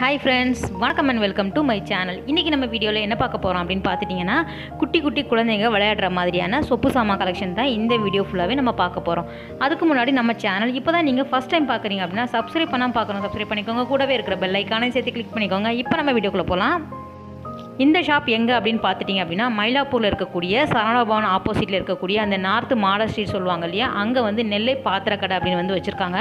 Hi friends, வணக்கம் and welcome to my channel. இன்றைக்கி நம்ம வீடியோவில் என்ன பார்க்க போகிறோம் அப்படின்னு பார்த்துட்டிங்கன்னா, குட்டி குட்டி குழந்தைங்க விளையாடுற மாதிரியான சொப்பு சாமான் கலெக்ஷன் தான் இந்த வீடியோ ஃபுல்லாகவே நம்ம பார்க்க போகிறோம். அதுக்கு முன்னாடி நம்ம சேனல் இப்போ தான் நீங்கள் ஃபஸ்ட் டைம் பார்க்குறீங்க அப்படின்னா சப்ஸ்கிரைப் பண்ணாமல் பார்க்கணும், சப்ஸ்கிரைப் பண்ணிக்கோங்க. கூடவே இருக்கிற பெல் ஐக்கானையும் சேர்த்து கிளிக் பண்ணிக்கோங்க. இப்போ நம்ம வீடியோக்குள்ளே போகலாம். இந்த ஷாப் எங்கே அப்படின்னு பார்த்துட்டிங்க அப்படின்னா, மயிலாப்பூரில் இருக்கக்கூடிய சரவணா பவன் ஆப்போசிட்டில் இருக்கக்கூடிய அந்த நார்த் மாடல் ஸ்ட்ரீட் சொல்லுவாங்க இல்லையா, அங்கே வந்து நெல்லை பாத்திரக்கடை அப்படின்னு வந்து வச்சுருக்காங்க.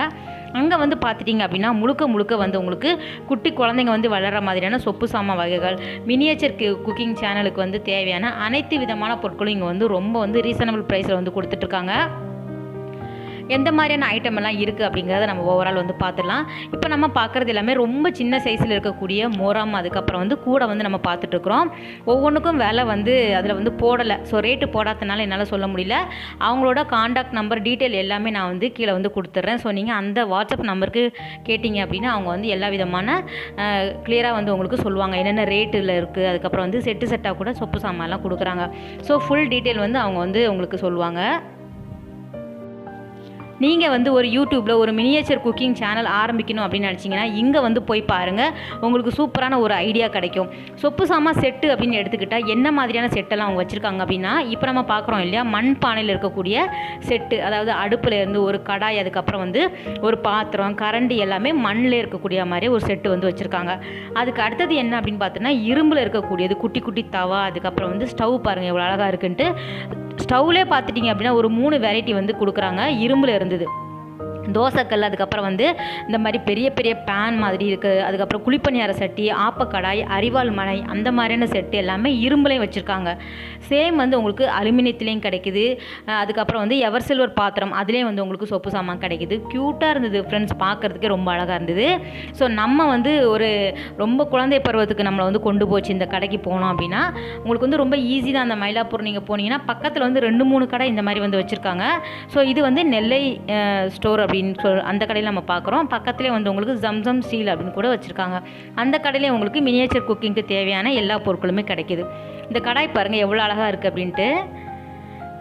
அங்கே வந்து பார்த்துட்டிங்க அப்படின்னா முழுக்க வந்து உங்களுக்கு குட்டி குழந்தைங்க வந்து வளர்கிற மாதிரியான சொப்பு சாமான் வகைகள், மினியேச்சர் குக்கிங் சேனலுக்கு வந்து தேவையான அனைத்து விதமான பொருட்களும் இங்கே வந்து ரொம்ப வந்து ரீசனபிள் ப்ரைஸில் வந்து கொடுத்துட்ருக்காங்க. எந்த மாதிரியான ஐட்டம் எல்லாம் இருக்குது அப்படிங்கிறத நம்ம ஓவரால் வந்து பார்த்துடலாம். இப்போ நம்ம பார்க்குறது எல்லாமே ரொம்ப சின்ன சைஸில் இருக்கக்கூடிய மோரம், அதுக்கப்புறம் வந்து கூட வந்து நம்ம பார்த்துட்ருக்குறோம். ஒவ்வொன்றுக்கும் விலை வந்து அதில் வந்து போடலை. ஸோ ரேட்டு போடாதனால என்னால் சொல்ல முடியல. அவங்களோட காண்டாக்ட் நம்பர் டீட்டெயில் எல்லாமே நான் வந்து கீழே வந்து கொடுத்துட்றேன். ஸோ நீங்கள் அந்த வாட்ஸ்அப் நம்பருக்கு கேட்டிங்க அப்படின்னா அவங்க வந்து எல்லா விதமான கிளியராக வந்து உங்களுக்கு சொல்லுவாங்க என்னென்ன ரேட்டில் இருக்குது. அதுக்கப்புறம் வந்து செட்டாக கூட சொப்பு சாமான்லாம் கொடுக்குறாங்க. ஸோ ஃபுல் டீட்டெயில் வந்து அவங்க வந்து உங்களுக்கு சொல்லுவாங்க. நீங்கள் வந்து ஒரு யூடியூப்பில் ஒரு மினியேச்சர் குக்கிங் சேனல் ஆரம்பிக்கணும் அப்படின்னு நினச்சிங்கன்னா இங்கே வந்து போய் பாருங்கள். உங்களுக்கு சூப்பரான ஒரு ஐடியா கிடைக்கும். சொப்பு சாமான் செட்டு அப்படின்னு எடுத்துக்கிட்டால் என்ன மாதிரியான செட்டெல்லாம் அவங்க வச்சுருக்காங்க அப்படின்னா, இப்போ நம்ம பார்க்குறோம் இல்லையா, மண் பானையில் இருக்கக்கூடிய செட்டு, அதாவது அடுப்பில் இருந்து ஒரு கடாய், அதுக்கப்புறம் வந்து ஒரு பாத்திரம், கரண்டி எல்லாமே மண்ணில் இருக்கக்கூடிய மாதிரி ஒரு செட்டு வந்து வச்சுருக்காங்க. அதுக்கு அடுத்தது என்ன அப்படின்னு பார்த்தோன்னா, இரும்பில் இருக்கக்கூடியது குட்டி குட்டி தவா, அதுக்கப்புறம் வந்து ஸ்டவ் பாருங்கள் எவ்வளோ அழகாக இருக்குன்ட்டு. ஸ்டவ்லேயே பார்த்துட்டிங்க அப்படின்னா ஒரு 3 வெரைட்டி வந்து கொடுக்குறாங்க. இரும்பில் இருந்தது தோசைக்கல், அதுக்கப்புறம் வந்து இந்த மாதிரி பெரிய பெரிய பேன் மாதிரி இருக்குது. அதுக்கப்புறம் குழிப்பணியார சட்டி, ஆப்பக்கடாய், அரிவாள் மனை, அந்த மாதிரியான செட்டு எல்லாமே இரும்புலையும் வச்சுருக்காங்க. சேம் வந்து உங்களுக்கு அலுமினியத்துலேயும் கிடைக்குது. அதுக்கப்புறம் வந்து எவர் சில்வர் பாத்திரம், அதுலேயும் வந்து உங்களுக்கு சொப்பு சாமான் கிடைக்குது. க்யூட்டாக இருந்தது ஃப்ரெண்ட்ஸ், பார்க்குறதுக்கே ரொம்ப அழகாக இருந்தது. ஸோ நம்ம வந்து ஒரு ரொம்ப குழந்தை பருவத்துக்கு நம்மளை வந்து கொண்டு போச்சு இந்த கடைக்கு போனோம் அப்படின்னா உங்களுக்கு வந்து ரொம்ப ஈஸி தான். அந்த மயிலாப்பூர் நீங்கள் போனீங்கன்னா பக்கத்தில் வந்து 2-3 கடை இந்த மாதிரி வந்து வச்சுருக்காங்க. ஸோ இது வந்து நெல்லை ஸ்டோர் அப்படின்னு அந்த கடையில் நம்ம பார்க்குறோம். பக்கத்துலேயே வந்து உங்களுக்கு ஜம்சம் ஸ்டீல் அப்படின்னு கூட வச்சுருக்காங்க. அந்த கடையிலே உங்களுக்கு மினியேச்சர் குக்கிங்க்கு தேவையான எல்லா பொருட்களுமே கிடைக்கிது. இந்த கடாய் பாருங்கள் எவ்வளோ அழகாக இருக்குது அப்படின்ட்டு.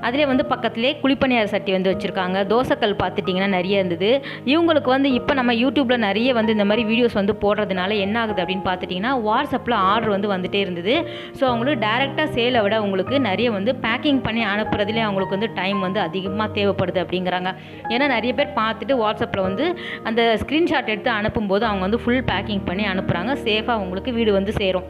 அதிலே வந்து பக்கத்துலேயே குழிப்பணியார சட்டி வந்து வச்சுருக்காங்க. தோசைக்கல் பார்த்துட்டிங்கன்னா நிறைய இருந்தது. இவங்களுக்கு வந்து இப்போ நம்ம யூடியூப்பில் நிறைய வந்து இந்த மாதிரி வீடியோஸ் வந்து போடுறதுனால என்ன ஆகுது அப்படின்னு பார்த்துட்டிங்கன்னா, வாட்ஸ்அப்பில் ஆர்டர் வந்து வந்துகிட்டே இருந்தது. ஸோ அவங்களுக்கு டேரெக்டாக சேலை விட உங்களுக்கு நிறைய வந்து பேக்கிங் பண்ணி அனுப்புறதுலேயே அவங்களுக்கு வந்து டைம் வந்து அதிகமாக தேவைப்படுது அப்படிங்கிறாங்க. ஏன்னா நிறைய பேர் பார்த்துட்டு வாட்ஸ்அப்பில் வந்து அந்த ஸ்க்ரீன்ஷாட் எடுத்து அனுப்பும்போது அவங்க வந்து ஃபுல் பேக்கிங் பண்ணி அனுப்புகிறாங்க. சேஃபாக அவங்களுக்கு வீடு வந்து சேரும்.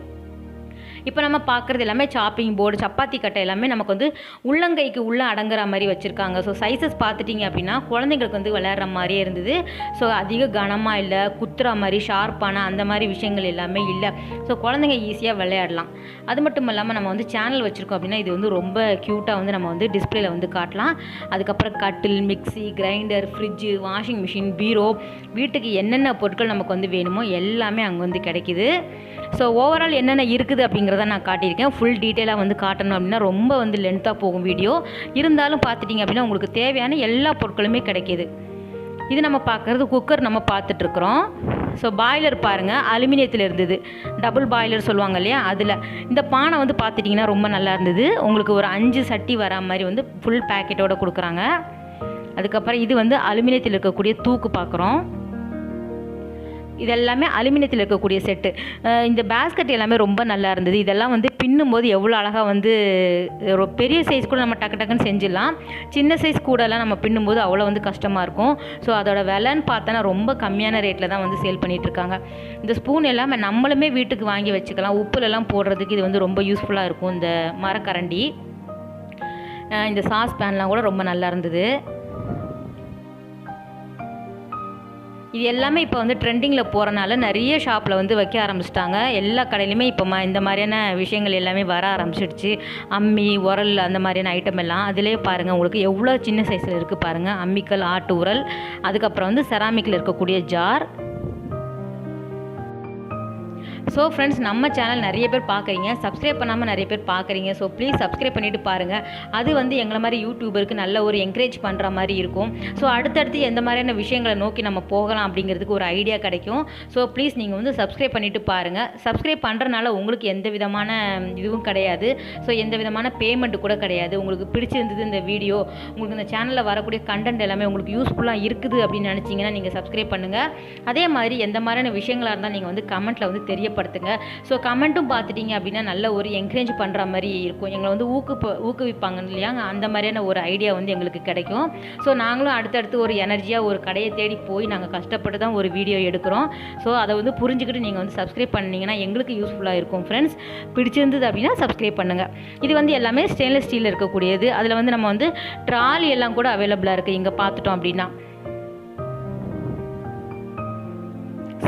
இப்போ நம்ம பார்க்குறது எல்லாமே சாப்பிங் போர்டு, சப்பாத்தி கட்டை எல்லாமே நமக்கு வந்து உள்ளங்கைக்கு உள்ளே அடங்குற மாதிரி வச்சுருக்காங்க. ஸோ சைஸஸ் பார்த்துட்டிங்க அப்படின்னா குழந்தைங்களுக்கு வந்து விளையாடுற மாதிரியே இருந்தது. ஸோ அதிக கனமாக இல்லை, குத்துற மாதிரி ஷார்ப்பான அந்த மாதிரி விஷயங்கள் எல்லாமே இல்லை. ஸோ குழந்தைங்க ஈஸியாக விளையாடலாம். அது மட்டும் இல்லாமல் நம்ம வந்து சேனல் வச்சுருக்கோம் அப்படின்னா இது வந்து ரொம்ப க்யூட்டாக வந்து நம்ம வந்து டிஸ்பிளேல வந்து காட்டலாம். அதுக்கப்புறம் கட்டில், mixie, grinder, fridge, washing machine, பீரோ, வீட்டுக்கு என்னென்ன பொருட்கள் நமக்கு வந்து வேணுமோ எல்லாமே அங்கே வந்து கிடைக்கிது. ஸோ ஓவரால் என்னென்ன இருக்குது அப்படிங்கிறத நான் காட்டியிருக்கேன். ஃபுல் டீட்டெயிலாக வந்து காட்டணும் அப்படின்னா ரொம்ப வந்து லென்த்தாக போகும் வீடியோ. இருந்தாலும் பார்த்துட்டிங்க அப்படின்னா உங்களுக்கு தேவையான எல்லா பொருட்களுமே கிடைக்கிது. இது நம்ம பார்க்குறது குக்கர் நம்ம பார்த்துட்ருக்குறோம். ஸோ பாய்லர் பாருங்கள், அலுமினியத்தில் இருந்தது. டபுள் பாய்லர் சொல்லுவாங்க இல்லையா, அதில். இந்த பானை வந்து பார்த்துட்டிங்கன்னா ரொம்ப நல்லா இருந்தது. உங்களுக்கு ஒரு 5 சட்டி வரா மாதிரி வந்து ஃபுல் பேக்கெட்டோடு கொடுக்குறாங்க. அதுக்கப்புறம் இது வந்து அலுமினியத்தில் இருக்கக்கூடிய தூக்கு பார்க்குறோம். இதெல்லாமே அலுமினியத்தில் இருக்கக்கூடிய செட்டு. இந்த பேஸ்கெட் எல்லாமே ரொம்ப நல்லா இருந்தது. இதெல்லாம் வந்து பின்னும்போது எவ்வளோ அழகாக வந்து ஒரு பெரிய சைஸ் கூட நம்ம டக்குன்னு செஞ்சிடலாம். சின்ன சைஸ் கூடலாம் நம்ம பின்னும்போது அவ்வளோ வந்து கஷ்டமாக இருக்கும். ஸோ அதோட விலைன்னு பார்த்தோன்னா ரொம்ப கம்மியான ரேட்டில் தான் வந்து சேல் பண்ணிகிட்ருக்காங்க. இந்த ஸ்பூன் எல்லாமே நம்மளுமே வீட்டுக்கு வாங்கி வச்சுக்கலாம். உப்புலெல்லாம் போடுறதுக்கு இது வந்து ரொம்ப யூஸ்ஃபுல்லாக இருக்கும். இந்த மரக்கரண்டி, இந்த சாஸ் பேன்லாம் கூட ரொம்ப நல்லா இருந்தது. இது எல்லாமே இப்போ வந்து ட்ரெண்டிங்கில் போகிறனால நிறைய ஷாப்பில் வந்து வைக்க ஆரம்பிச்சிட்டாங்க. எல்லா கடையிலையுமே இப்போ இந்த மாதிரியான விஷயங்கள் எல்லாமே வர ஆரம்பிச்சிடுச்சு. அம்மி, உரல், அந்த மாதிரியான ஐட்டம் எல்லாம் அதிலே பாருங்கள் உங்களுக்கு எவ்வளோ சின்ன சைஸில் இருக்குது பாருங்கள். அம்மிக்கல், ஆட்டு உரல், அதுக்கப்புறம் வந்து செராமிக்கில் இருக்கக்கூடிய ஜார். ஸோ ஃப்ரெண்ட்ஸ், நம்ம சேனல் நிறைய பேர் பார்க்குறீங்க, சப்ஸ்கிரைப் பண்ணாமல் நிறைய பேர் பார்க்குறீங்க. ஸோ ப்ளீஸ் சப்ஸ்கிரைப் பண்ணிவிட்டு பாருங்கள். அது வந்து எங்களை மாதிரி யூடியூபருக்கு நல்ல ஒரு என்கரேஜ் பண்ணுற மாதிரி இருக்கும். ஸோ அடுத்தடுத்து எந்த மாதிரியான விஷயங்களை நோக்கி நம்ம போகலாம் அப்படிங்கிறதுக்கு ஒரு ஐடியா கிடைக்கும். ஸோ ப்ளீஸ் நீங்கள் வந்து சப்ஸ்கிரைப் பண்ணிவிட்டு பாருங்கள். சப்ஸ்கிரைப் பண்ணுறனால உங்களுக்கு எந்த விதமான இதுவும் கிடையாது. ஸோ எந்த விதமான பேமெண்ட் கூட கிடையாது. உங்களுக்கு பிடிச்சிருந்தது இந்த வீடியோ, உங்களுக்கு இந்த சேனலில் வரக்கூடிய கண்டென்ட் எல்லாமே உங்களுக்கு யூஸ்ஃபுல்லாக இருக்குது அப்படின்னு நினச்சிங்கன்னா நீங்கள் சப்ஸ்கிரைப் பண்ணுங்கள். அதே மாதிரி எந்த மாதிரியான விஷயங்களாக இருந்தால் நீங்கள் வந்து கமெண்ட்டில் வந்து தெரியப்படுத்துங்க. ஸோ கமெண்ட்டும் பார்த்துட்டிங்க அப்படின்னா நல்ல ஒரு என்கரேஜ் பண்ணுற மாதிரி இருக்கும். எங்களை வந்து ஊக்குவிப்பாங்க இல்லையா, அந்த மாதிரியான ஒரு ஐடியா வந்து எங்களுக்கு கிடைக்கும். ஸோ நாங்களும் அடுத்தடுத்து ஒரு எனர்ஜியாக ஒரு கடையை தேடி போய் நாங்கள் கஷ்டப்பட்டு தான் ஒரு வீடியோ எடுக்கிறோம். ஸோ அதை வந்து புரிஞ்சுக்கிட்டு நீங்கள் வந்து சப்ஸ்கிரைப் பண்ணிங்கன்னா எங்களுக்கு யூஸ்ஃபுல்லாக இருக்கும். ஃப்ரெண்ட்ஸ், பிடிச்சிருந்தது அப்படின்னா சப்ஸ்கிரைப் பண்ணுங்கள். இது வந்து எல்லாமே ஸ்டெயின்லெஸ் ஸ்டீலில் இருக்கக்கூடியது. அதில் வந்து நம்ம வந்து ட்ராலி எல்லாம் கூட அவைலபிளாக இருக்குது. இங்கே பார்த்துட்டோம் அப்படின்னா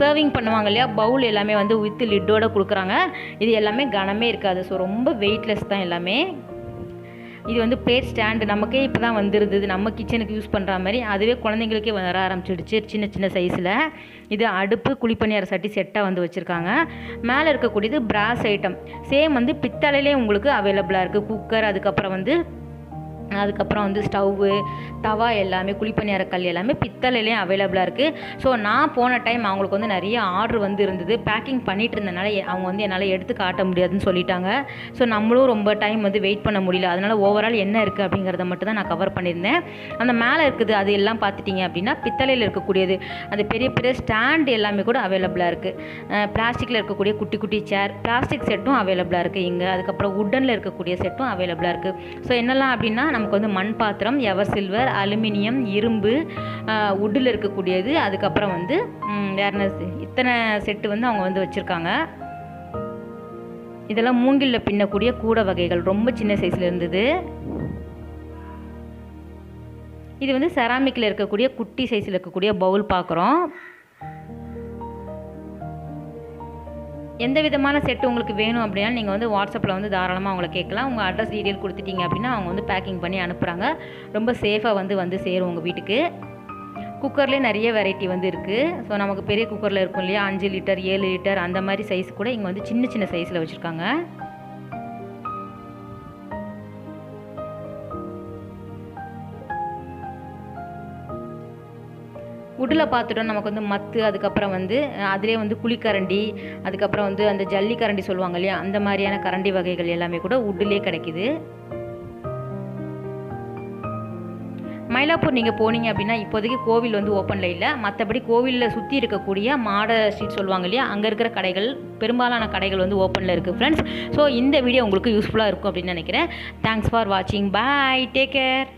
சர்விங் பண்ணுவாங்க இல்லையா, பவுல் எல்லாமே வந்து வித் லிட்டோடு கொடுக்குறாங்க. இது எல்லாமே கனமே இருக்காது. ஸோ ரொம்ப வெயிட்லெஸ் தான் எல்லாமே. இது வந்து பிளேட் ஸ்டாண்டு நமக்கே இப்போ தான் வந்துருந்தது, நம்ம கிச்சனுக்கு யூஸ் பண்ணுற மாதிரி. அதுவே குழந்தைங்களுக்கே வர ஆரம்பிச்சிடுச்சு சின்ன சின்ன சைஸில். இது அடுப்பு, குழிப்பணியார சட்டி செட்டாக வந்து வச்சுருக்காங்க. மேலே இருக்கக்கூடியது பிராஸ் ஐட்டம். சேம் வந்து பித்தளையிலே உங்களுக்கு அவைலபிளாக இருக்குது. குக்கர், அதுக்கப்புறம் வந்து ஸ்டவ்வு, தவா எல்லாமே, குழிப்பணியார கல் எல்லாமே பித்தளையிலையும் அவைலபிளாக இருக்குது. ஸோ நான் போன டைம் அவங்களுக்கு வந்து நிறைய ஆர்டர் வந்து இருந்தது. பேக்கிங் பண்ணிகிட்டு இருந்தனால அவங்க வந்து என்னால் எடுத்து காட்ட முடியாதுன்னு சொல்லிட்டாங்க. ஸோ நம்மளும் ரொம்ப டைம் வந்து வெயிட் பண்ண முடியல. அதனால் ஓவரால் என்ன இருக்குது அப்படிங்கிறத மட்டும் தான் நான் கவர் பண்ணியிருந்தேன். அந்த மேலே இருக்குது அது எல்லாம் பார்த்துட்டிங்க அப்படின்னா பித்தளையில் இருக்கக்கூடியது. அந்த பெரிய பெரிய ஸ்டாண்ட் எல்லாமே கூட அவைலபிளாக இருக்குது. பிளாஸ்டிக்கில் இருக்கக்கூடிய குட்டி குட்டி சேர், பிளாஸ்டிக் செட்டும் அவைலபிளாக இருக்குது இங்கே. அதுக்கப்புறம் உட்டனில் இருக்கக்கூடிய செட்டும் அவைலபிளாக இருக்குது. ஸோ என்னெல்லாம் அப்படின்னா நமக்கு வந்து மண் பாத்திரம், எவர் சில்வர், அலுமினியம், இரும்பு, உட்டில் இருக்கக்கூடியது. அதுக்கப்புறம் வந்து வேறு இத்தனை செட்டு வந்து அவங்க வந்து வச்சுருக்காங்க. இதெல்லாம் மூங்கிலில் பின்னக்கூடிய கூட வகைகள், ரொம்ப சின்ன சைஸில் இருந்தது. இது வந்து செராமிக்கில் இருக்கக்கூடிய குட்டி சைஸில் இருக்கக்கூடிய பவுல் பார்க்குறோம். எந்த விதமான செட்டு உங்களுக்கு வேணும் அப்படின்னா நீங்கள் வந்து வாட்ஸ்அப்பில் வந்து தாராளமாக அவங்கள கேட்கலாம். உங்கள் அட்ரஸ் டீட்டெயில் கொடுத்துட்டீங்க அப்படின்னா அவங்க வந்து பேக்கிங் பண்ணி அனுப்புகிறாங்க. ரொம்ப சேஃபாக வந்து சேரும் உங்கள் வீட்டுக்கு. குக்கர்லேயே நிறைய வெரைட்டி வந்து இருக்குது. ஸோ நமக்கு பெரிய குக்கரில் இருக்கும் இல்லையா, 5 லிட்டர் 7 லிட்டர் அந்த மாதிரி சைஸ் கூட இங்கே வந்து சின்ன சின்ன சைஸில் வச்சுருக்காங்க. உட்டில் பார்த்துட்டோம் நமக்கு வந்து மத்து, அதுக்கப்புறம் வந்து அதிலே வந்து குழிக்கரண்டி, அதுக்கப்புறம் வந்து அந்த ஜல்லி கரண்டி சொல்லுவாங்க இல்லையா, அந்த மாதிரியான கரண்டி வகைகள் எல்லாமே கூட உட்டிலே கிடைக்குது. மயிலாப்பூர் நீங்கள் போனீங்க அப்படின்னா இப்போதைக்கு கோவில் வந்து ஓப்பனில் இல்லை. மற்றபடி கோவிலில் சுற்றி இருக்கக்கூடிய மாட ஸ்ட்ரீட் சொல்லுவாங்க இல்லையா, அங்கே இருக்கிற கடைகள், பெரும்பாலான கடைகள் வந்து ஓப்பனில் இருக்குது ஃப்ரெண்ட்ஸ். ஸோ இந்த வீடியோ உங்களுக்கு யூஸ்ஃபுல்லாக இருக்கும் அப்படின்னு நினைக்கிறேன். தேங்க்ஸ் ஃபார் வாட்சிங். பாய், டேக் கேர்.